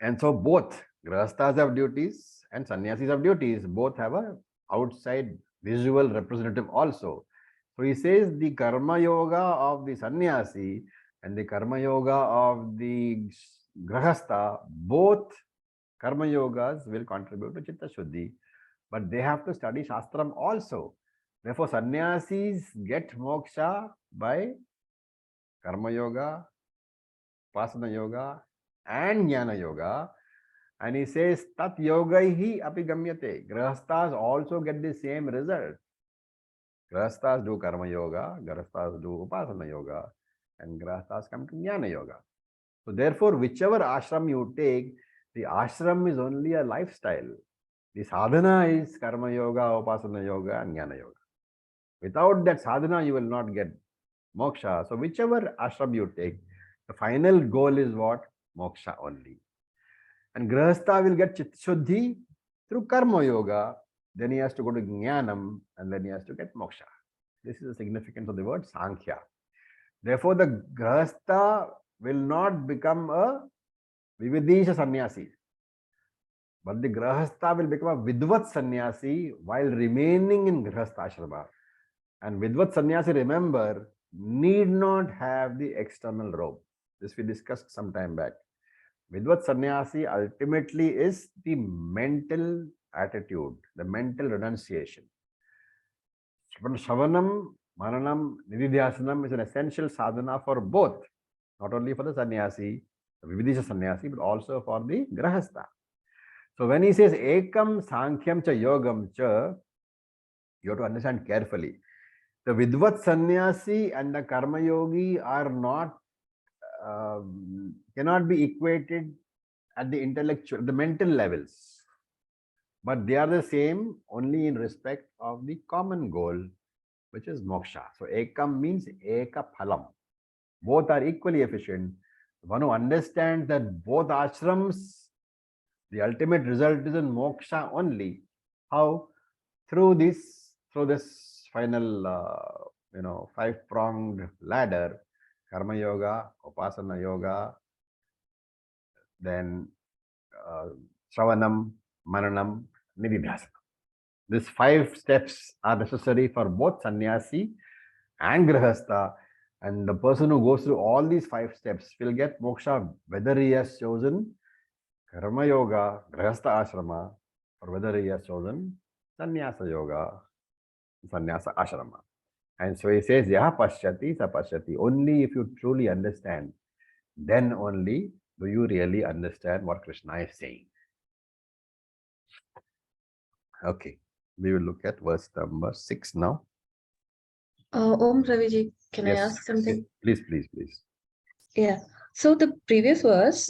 And so both grahasthas have duties and sannyasis have duties. Both have a outside visual representative also. So he says the karma yoga of the sannyasi and the karma yoga of the grahastha, both karma yogas will contribute to chitta shuddhi, but they have to study shastram also. Therefore, sannyasis get moksha by karma yoga, upasana yoga and jnana yoga. And he says, tat yogaihi api gamyate. Grahasthas also get the same result. Grahasthas do karma yoga, grahasthas do upasana yoga, and grahasthas come to jnana yoga. So therefore, whichever ashram you take, the ashram is only a lifestyle. The sadhana is karma yoga, upasana yoga, and jnana yoga. Without that sadhana, you will not get moksha. So whichever ashram you take, the final goal is what? Moksha only. And grahastha will get chitta shuddhi through karma yoga. Then he has to go to jnanam, and then he has to get moksha. This is the significance of the word sankhya. Therefore, the grahastha will not become a vividisha sannyasi, but the grahastha will become a vidvat sannyasi while remaining in grahastha ashrama. And vidvat sannyasi, remember, need not have the external robe. This we discussed some time back. Vidvat sannyasi ultimately is the mental attitude, the mental renunciation. Shravanam, Mananam, Nididhyasanam is an essential sadhana for both, not only for the sannyasi, the Vividisha sannyasi, but also for the grahastha. So when he says Ekam Sankhyam cha Yogam cha, you have to understand carefully. The Vidvat sannyasi and the Karma yogi are not, cannot be equated at the intellectual, the mental levels. But they are the same only in respect of the common goal, which is moksha. So ekam means eka phalam. Both are equally efficient. One who understands that both ashrams, the ultimate result is in moksha only. How? Through this final, five-pronged ladder: karma yoga, upasana yoga, then shravanam, mananam, nididhyasana. These 5 steps are necessary for both sannyasi and grahastha, and the person who goes through all these 5 steps will get moksha, whether he has chosen karma yoga, grahastha ashrama, or whether he has chosen sannyasa yoga, sannyasa ashrama. And so he says, yaha pashyati sa pashyati. Only if you truly understand, then only do you really understand what Krishna is saying. Okay, we will look at verse number 6 now. Om Raviji, can I Yes, ask something? please. Yeah. So the previous verse,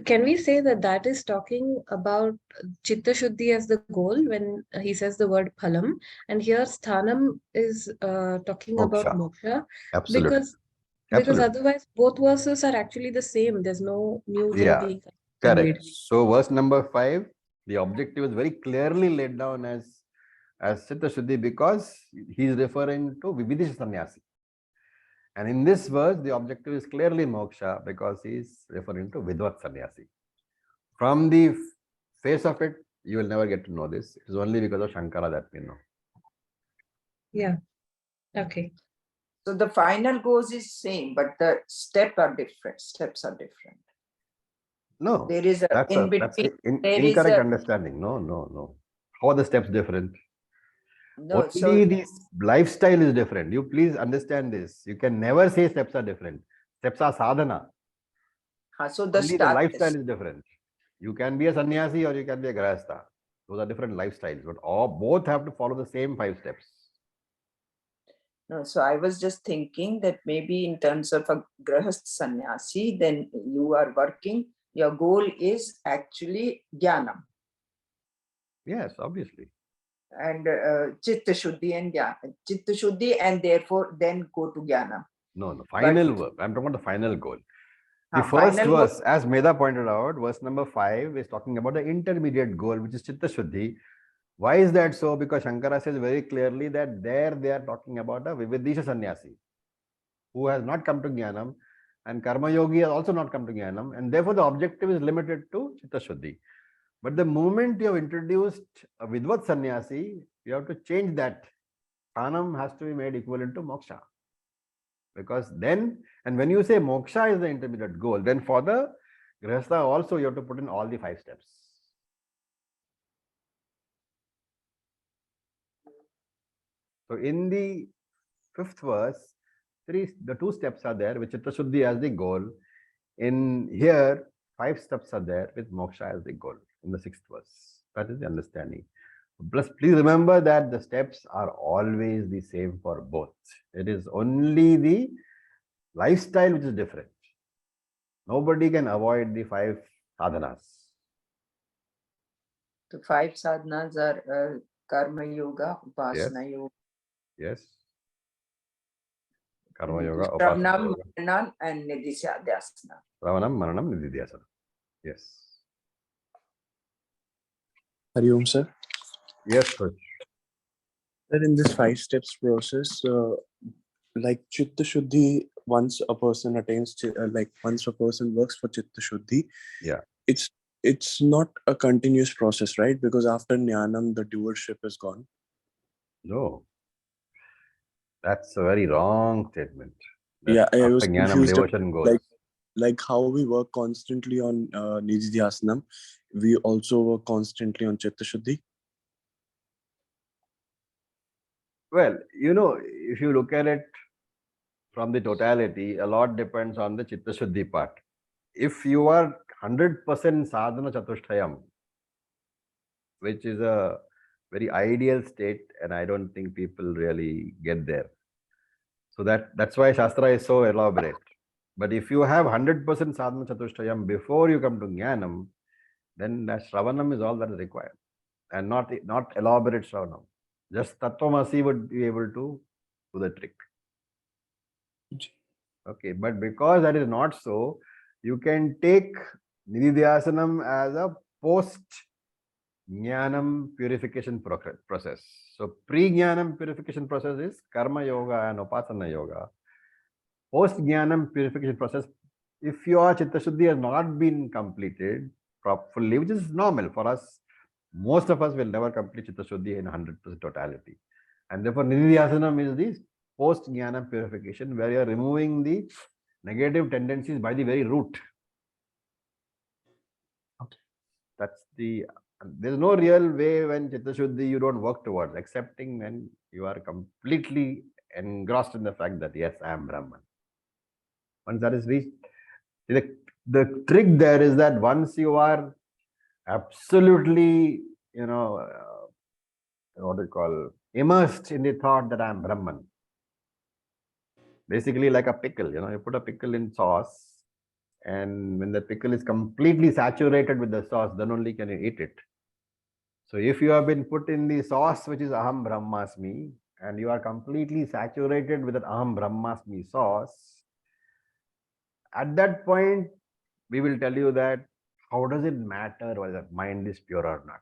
can we say that that is talking about Chitta Shuddhi as the goal when he says the word phalam, and here sthanam is talking about Moksha. moksha? Absolutely. Because Because Absolutely. otherwise, both verses are actually the same. There's no new thing Yeah, being correct. conveyed. So verse number 5, the objective is very clearly laid down as Chitta Shuddhi because he is referring to Vividisha Sannyasi. And in this verse, the objective is clearly moksha because he is referring to Vidvat Sannyasi. From the face of it, you will never get to know this. It is only because of Shankara that we know. Yeah. Okay. So the final goals is same, but the steps are different. No, There is a that's in that's between. There is incorrect a understanding. No. How are the steps different? no. Only So the lifestyle is different. You please understand this. You can never say steps are different. Steps are sadhana. so the Only the start. lifestyle is different. You can be a sannyasi or you can be a grahastha. Those are different lifestyles, but both have to follow the same 5 steps. No, so I was just thinking that maybe in terms of a grahast sannyasi, then you are working. Your goal is actually jnanam Yes, obviously. and chitta shuddhi and chitta shuddhi, and therefore then go to jnanam. No, final work. I'm talking about the final goal. The first Final goal. verse, as Meda pointed out, verse number 5 is talking about the intermediate goal, which is Chitta Shuddhi. Why is that so? Because Shankara says very clearly that there they are talking about a Vividisha Sannyasi who has not come to Jnanam, and Karma Yogi has also not come to Jnanam, and therefore the objective is limited to Chitta Shuddhi. But the moment you have introduced a Vidvat Sannyasi, you have to change that. Anam has to be made equivalent to moksha. Because then, and when you say moksha is the intermediate goal, then for the grihastha also you have to put in all the 5 steps. So in the 5th verse, the 2 steps are there with Chitta Shuddhi as the goal. In here, 5 steps are there with moksha as the goal in the 6th verse. That is the understanding. Plus, please remember that the steps are always the same for both. It is only the lifestyle which is different. Nobody can avoid the 5 sadhanas. The 5 sadhanas are karma yoga, upasana yoga. Yes. Karma yoga, upasana Shravanam, yoga. Maranam, and Nidishyadhyasana. Shravanam, Maranam, Nididhyasana. Yes. Hari Om, sir. Yes, coach. That in this 5 steps process, like Chitta Shuddhi, once a person attains, once a person works for Chitta Shuddhi, Yeah. it's not a continuous process, right? Because after Jnanam, the doership is gone. No. That's a very wrong statement. Yeah, I after was Jnanam, confused. devotion goes. Like how we work constantly on Nididhyasanam, we also work constantly on Chitta Shuddhi. Well, if you look at it from the totality, a lot depends on the Chitta Shuddhi part. If you are 100% sadhana chatushtayam, which is a very ideal state, and I don't think people really get there. So that's why Shastra is so elaborate. But if you have 100% sadhana chatushtayam before you come to Jnanam, then that Shravanam is all that is required. And not elaborate Shravanam. Just Tattvamasi would be able to do the trick. Okay, but because that is not so, you can take Nididhyasanam as a post-Jnanam purification process. So pre-Jnanam purification process is Karma Yoga and Upasana Yoga. Post-Jnanam purification process, if your Chitta Shuddhi has not been completed properly, which is normal for us, most of us will never complete Chitta Shuddhi in 100% totality. And therefore, Nididhyasanam is the post-Jnana purification where you are removing the negative tendencies by the very root. Okay. There's no real way when Chitta Shuddhi you don't work towards, excepting when you are completely engrossed in the fact that, yes, I am Brahman. Once that is reached, the trick there is that once you are absolutely, immersed in the thought that I am Brahman. Basically like a pickle, you put a pickle in sauce, and when the pickle is completely saturated with the sauce, then only can you eat it. So if you have been put in the sauce, which is Aham Brahmasmi, and you are completely saturated with that Aham Brahmasmi sauce, At that point, we will tell you that how does it matter whether mind is pure or not?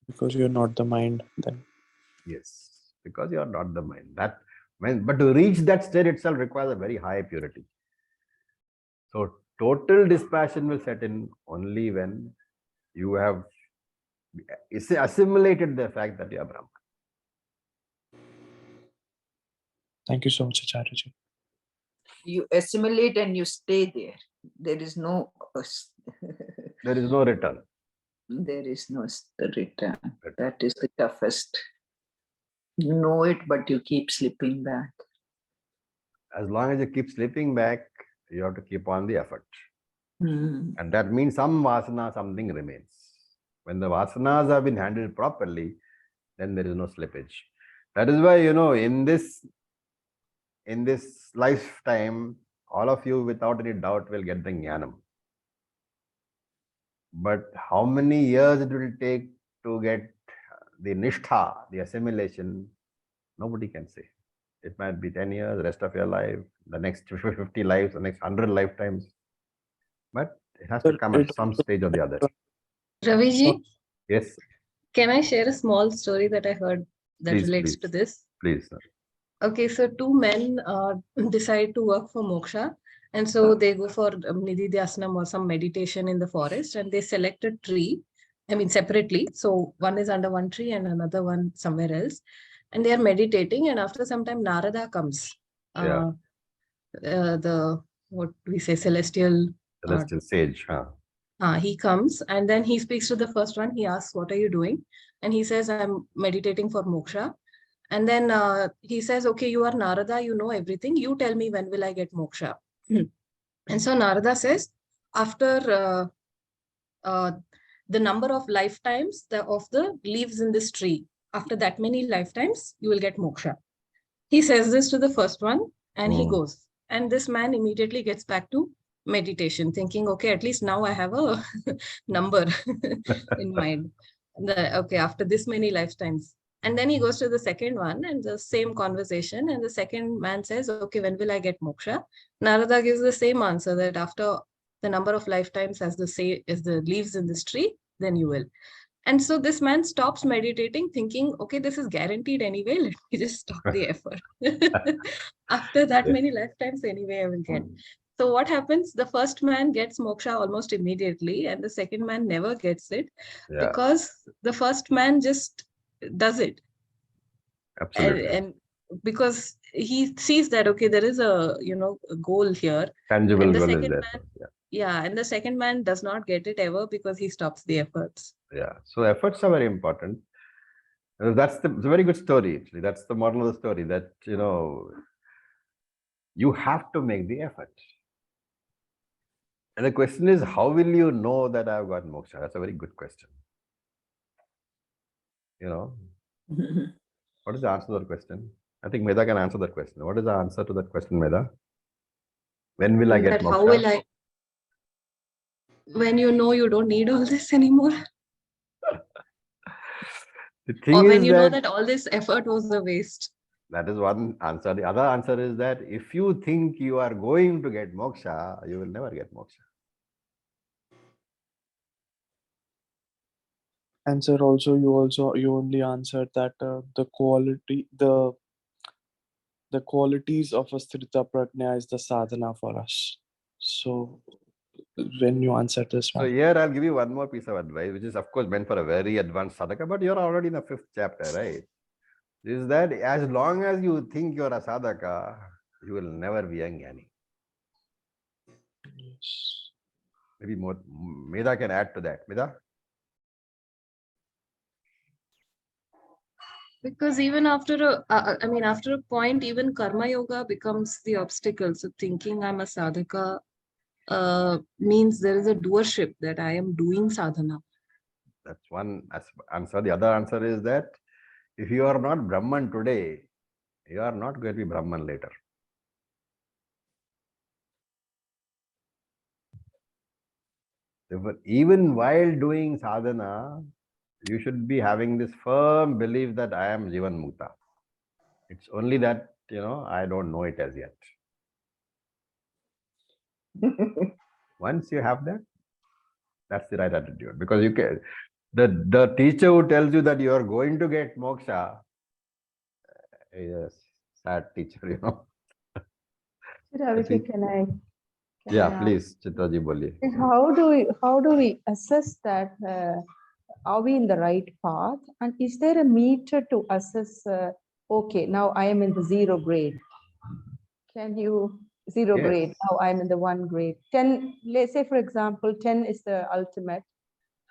Because you're not the mind then. Yes, because you are not the mind. But to reach that state itself requires a very high purity. So total dispassion will set in only when you have assimilated the fact that you are Brahman. Thank you so much, Acharya. You assimilate and you stay there. There is no There is no return. there is no return. That is the toughest. You know it, but you keep slipping back. As long as you keep slipping back, you have to keep on the effort. Mm. And that means some vasana, something remains. When the vasanas have been handled properly, then there is no slippage. That is why, in this lifetime, all of you without any doubt will get the jnanam. But how many years it will take to get the nishtha, the assimilation, nobody can say. It might be 10 years, the rest of your life, the next 50 lives, the next 100 lifetimes. But it has to come at some stage or the other. Raviji, Yes, can I share a small story that I heard that Please, relates please. to this? please. Sir. Okay, so two men decide to work for moksha, and so they go for nididhyasana or some meditation in the forest, and they select a tree. I mean, separately. So one is under one tree and another one somewhere else, and they are meditating. And after some time, Narada comes. Yeah. The what we say celestial. Celestial sage. Huh? He comes and then he speaks to the first one. He asks, "What are you doing?" And he says, "I'm meditating for moksha." And then he says, "Okay, you are Narada, you know everything. You tell me when will I get moksha." And so Narada says, after the number of lifetimes of the leaves in this tree, after that many lifetimes, you will get moksha. He says this to the first one and he goes. And this man immediately gets back to meditation, thinking, okay, at least now I have a number in mind. Okay, after this many lifetimes. And then he goes to the second one and the same conversation. And the second man says, okay, when will I get moksha? Narada gives the same answer that after the number of lifetimes as the leaves in this tree, then you will. And so this man stops meditating, thinking, okay, this is guaranteed anyway. Let me just stop the effort. After that many lifetimes, anyway, I will get. So what happens? The first man gets moksha almost immediately, and the second man never gets it because the first man just does it. Absolutely. And because he sees that, okay, there is a goal here. Tangible and the goal is second there. man, and the second man does not get it ever because he stops the efforts. Yeah. So efforts are very important. It's a very good story, actually. That's the moral of the story, that, you have to make the effort. And the question is, how will you know that I've got moksha? That's a very good question. What is the answer to that question? I think Meda can answer that question. What is the answer to that question, Meda? When will I get moksha? How will I? When you know you don't need all this anymore. The thing or when is you know that that all this effort was a waste. that is one answer. The other answer is that if you think you are going to get moksha, you will never get moksha. And sir, you only answered that the qualities of a Sthita Prajna is the sadhana for us. So when you answer this So one. here I'll give you one more piece of advice, which is of course meant for a very advanced sadhaka, but you're already in the 5th chapter, right? Is that as long as you think you're a sadhaka, you will never be a jnani. Yes. Maybe more. Meda can add to that. Meda? Because even after after a point, even karma yoga becomes the obstacle. So thinking I'm a sadhaka means there is a doership, that I am doing sadhana. That's one answer. The other answer is that if you are not Brahman today, you are not going to be Brahman later. Even while doing sadhana, you should be having this firm belief that I am Jivan Mukta. It's only that, I don't know it as yet. Once you have that, that's the right attitude. Because you can, the teacher who tells you that you are going to get moksha is a sad teacher, you know. Ravi, think- can I? Yeah, I please, Chitraji Boli. ask? How do we assess that? Are we in the right path? And is there a meter to assess? Okay, now I am in the 0 grade. Can you 0 Yes. grade? Now I'm in the 1 grade. 10. Let's say, for example, 10 is the ultimate.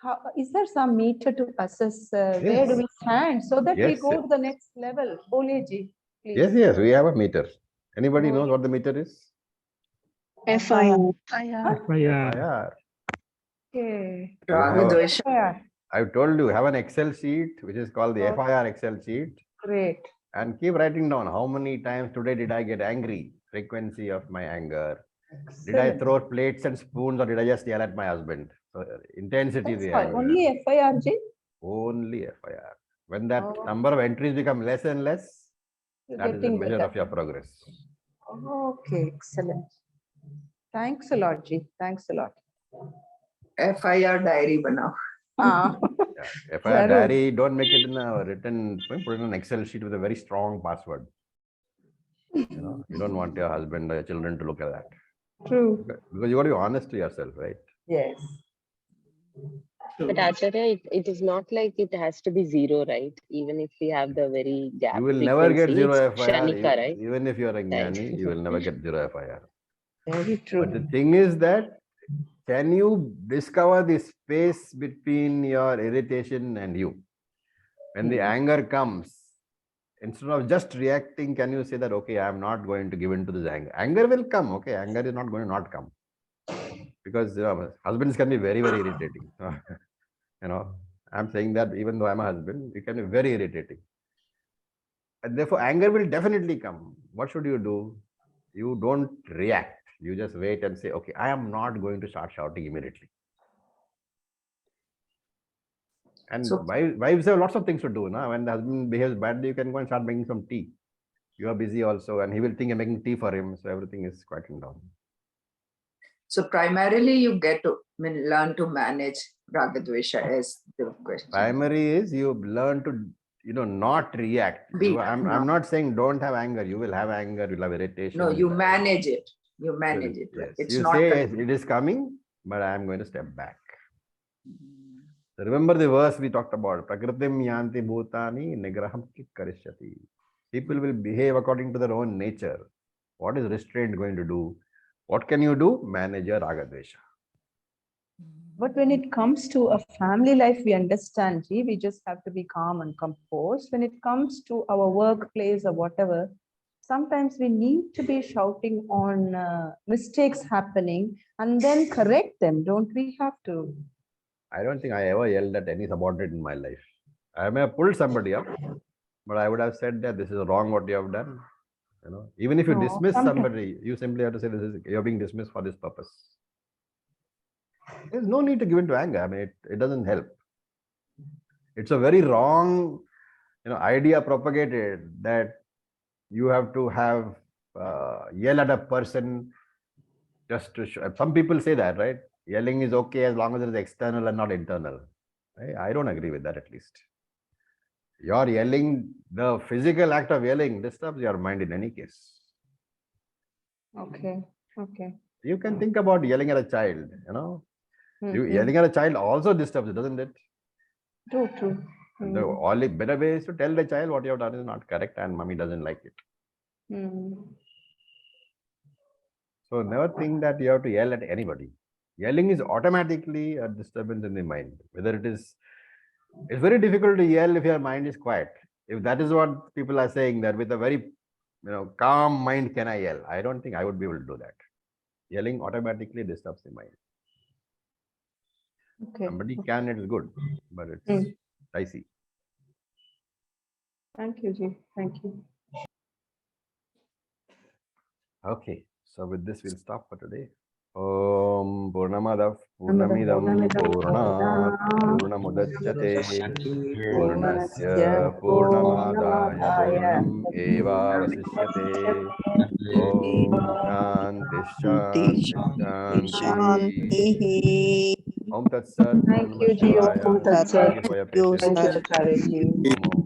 How is there some meter to assess where do Yes. we stand so that we Yes, go yes. to the next level? Oleji, please. Yes, yes, we have a meter. Anybody Oh. knows what the meter is? FIR. FIR. Okay. We have Raga a- Dvesha. FIR. I've told you, have an Excel sheet, which is called the Oh. FIR Excel sheet, Great. and keep writing down how many times today did I get angry, frequency of my anger. Did I Excellent. throw plates and spoons or did I just yell at my husband? So intensity That's the why anger. only FIRG. Only FIR. When that Oh. number of entries become less and less, You're that is a getting measure better. of your progress. Okay, excellent. Thanks a lot, Ji. Thanks a lot. FIR diary banao. Ah, Yeah. FIR Zarur. diary, don't make it in a written, put it in an Excel sheet with a very strong password. You know, you don't want your husband or your children to look at that. True. Because you got to be honest to yourself, right? Yes. But Acharya, it is not like it has to be 0, right? Even if we have the very gap You will never get frequency, 0 it's FIR. Kshanika, right? Even if you are a Right. jnani, you will never get 0 FIR. Very true. But the thing is that, can you discover the space between your irritation and you? When the anger comes, instead of just reacting, can you say that, okay, I'm not going to give in to this anger. Anger will come, okay? Anger is not going to not come. Because husbands can be very, very irritating. You know, I'm saying that even though I'm a husband, it can be very irritating. And therefore, anger will definitely come. What should you do? You don't react. You just wait and say, okay, I am not going to start shouting immediately. And So- wives have lots of things to do. Now, when the husband behaves badly, you can go and start making some tea. You are busy also, and he will think you're making tea for him. So everything is quieting down. So primarily you get to learn to manage Raga Dvesha as the question. Primary is you learn to, not react. I'm not saying don't have anger. You will have anger, you'll have irritation. No, you manage it. You manage it. Yes. Right? It's You not say yes, it is coming, but I am going to step back. So remember the verse we talked about. Prakritim yanti bhutani nigraham kit karishyati. People will behave according to their own nature. What is restraint going to do? What can you do? Manage your raga dvesha. But when it comes to a family life, we understand, Ji, we just have to be calm and composed. When it comes to our workplace or whatever, sometimes we need to be shouting on mistakes happening and then correct them. Don't we have to? I don't think I ever yelled at any subordinate in my life. I may have pulled somebody up, but I would have said that this is wrong what you have done. Even if you No, dismiss sometimes- somebody, you simply have to say you're being dismissed for this purpose. There's no need to give in to anger. I mean, it doesn't help. It's a very wrong, idea propagated that you have to have yell at a person just to show. Some people say that, right? Yelling is okay as long as it is external and not internal. I don't agree with that, at least. Your yelling, the physical act of yelling disturbs your mind in any case. Okay. Okay. You can think about yelling at a child, Yelling at a child also disturbs it, doesn't it? True, true. And the only better way is to tell the child what you have done is not correct and mommy doesn't like it. So never think that you have to yell at anybody. Yelling is automatically a disturbance in the mind. It's very difficult to yell if your mind is quiet. If that is what people are saying, that with a very calm mind can I yell? I don't think I would be able to do that. Yelling automatically disturbs the mind. Okay. Somebody can, it's good, but it's dicey. Thank you, Ji. Thank you. Okay, so with this we'll stop for today. Om Purnamadav पूर्णमिदं पूर्णात् पूर्णमुदच्यते पूर्णस्य पूर्णमादाय पूर्णमेवावशिष्यते ॐ शान्ति शान्ति शान्तिः Om Tat Sat. Om Thank Namah you, Ji. Shivaya. Om Tat Sat. Thank you for your patience. Thank you, Acharya Ji. Om Om.